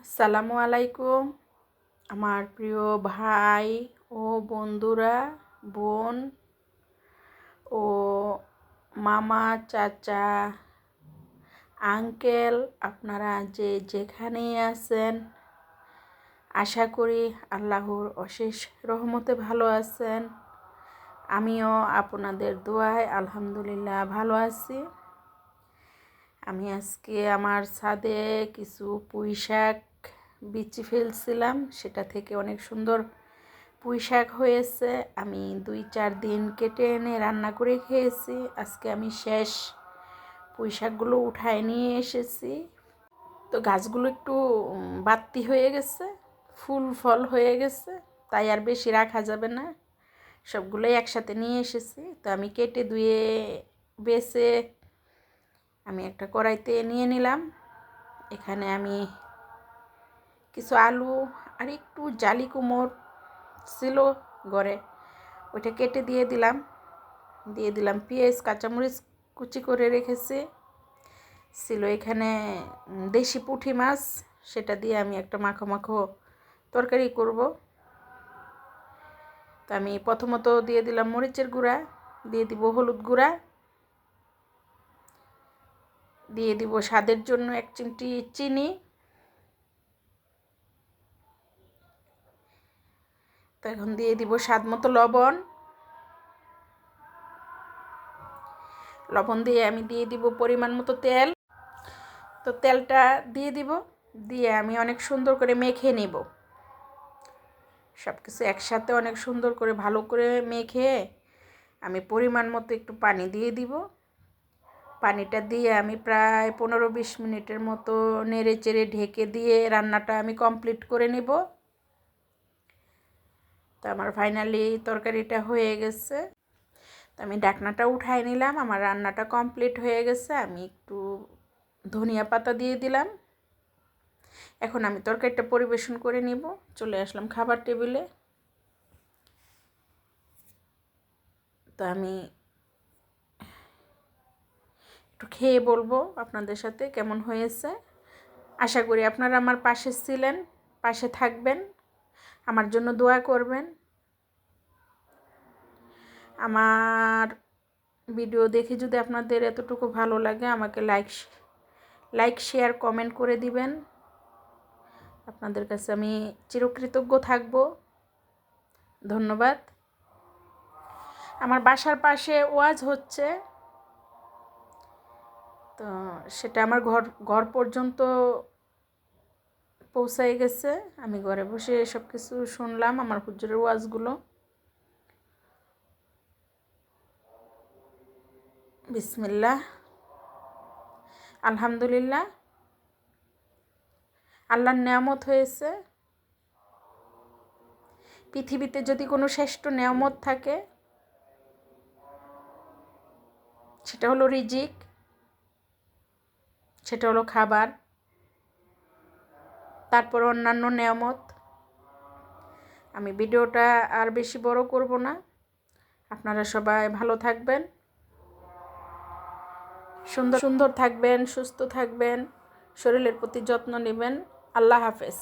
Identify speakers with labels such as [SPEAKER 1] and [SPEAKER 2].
[SPEAKER 1] আসসালামু আলাইকুম আমার প্রিয় ভাই ও বন্ধুরা, বোন ও মামা, চাচা, আঙ্কেল, আপনারা যে যেখানেই আছেন আশা করি আল্লাহর অশেষ রহমতে ভালো আছেন। আমিও আপনাদের দোয়ায় আলহামদুলিল্লাহ ভালো আছি। আমি আজকে আমার ছাদে কিছু পুঁই শাক বিচি ফেলছিলাম, সেটা থেকে অনেক সুন্দর পুঁই শাক হয়েছে। আমি 2-4 দিন কেটে এনে রান্না করে খেয়েছি। আজকে আমি শেষ পুঁই শাকগুলো উঠায় নিয়ে এসেছি। তো গাছগুলো একটু বাড়তি হয়ে গেছে, ফুল ফল হয়ে গেছে, তাই আর বেশি রাখা যাবে না। সবগুলোই একসাথে নিয়ে এসেছি। তো আমি কেটে ধুয়ে বেছে আমি একটা কড়াইতে নিয়ে নিলাম। এখানে আমি কিছু আলু আর একটু জালি কুমড় ছিল ঘরে, ওইটা কেটে দিয়ে দিলাম পেঁয়াজ, কাঁচামরিচ কুচি করে রেখেছি। ছিল এখানে দেশি পুঁটি মাছ, সেটা দিয়ে আমি একটা মাখো মাখো তরকারি করব। তো আমি প্রথমত দিয়ে দিলাম মরিচের গুঁড়া, দিয়ে দিব হলুদ গুঁড়া, দিয়ে দিব স্বাদের জন্য 1 চিমটি চিনি। তো এখন দিয়ে দিব স্বাদ মতো লবণ দিয়ে আমি দিয়ে দিব পরিমাণ মতো তেল। তো তেলটা দিয়ে আমি অনেক সুন্দর করে মেখে নেব। সব কিছু একসাথে অনেক সুন্দর করে ভালো করে মেখে আমি পরিমাণ মতো একটু পানি দিয়ে দিব। পানিটা দিয়ে আমি প্রায় 15-20 মিনিটের মতো নেড়ে চেড়ে ঢেকে দিয়ে রান্নাটা আমি কমপ্লিট করে নেব। তো আমার ফাইনালি তরকারিটা হয়ে গেছে। তো আমি ঢাকনাটা উঠাই নিলাম, আমার রান্নাটা কমপ্লিট হয়ে গেছে। আমি একটু ধনিয়া পাতা দিয়ে দিলাম। এখন আমি তরকারিটা পরিবেশন করে নিব। চলে আসলাম খাবার টেবিলে। তো আমি একটু খেয়ে বলবো আপনাদের সাথে কেমন হয়েছে। আশা করি আপনারা আমার পাশে ছিলেন, পাশে থাকবেন, আমার জন্য দোয়া করবেন। আমার ভিডিও দেখে যদি আপনাদের এতটুকু ভালো লাগে, আমাকে লাইক শেয়ার কমেন্ট করে দিবেন। আপনাদের কাছে আমি চিরকৃতজ্ঞ থাকব। ধন্যবাদ। আমার বাসার পাশে ওয়াজ হচ্ছে, তো সেটা আমার ঘর পর্যন্ত পৌঁছায় গেছে। আমি ঘরে বসে সব কিছু শুনলাম, আমার হুজুরের ওয়াজগুলো। বিসমিল্লাহ, আলহামদুলিল্লাহ। আল্লাহর নেয়ামত হয়েছে। পৃথিবীতে যদি কোনো শ্রেষ্ঠ নেয়ামত থাকে, সেটা হলো রিজিক, সেটা হলো খাবার, তারপর অন্যান্য নেয়ামত। আমি ভিডিওটা আর বেশি বড় করব না। আপনারা সবাই ভালো থাকবেন, সুন্দর থাকবেন, সুস্থ থাকবেন, শরীরের প্রতি যত্ন নেবেন। আল্লাহ হাফেজ।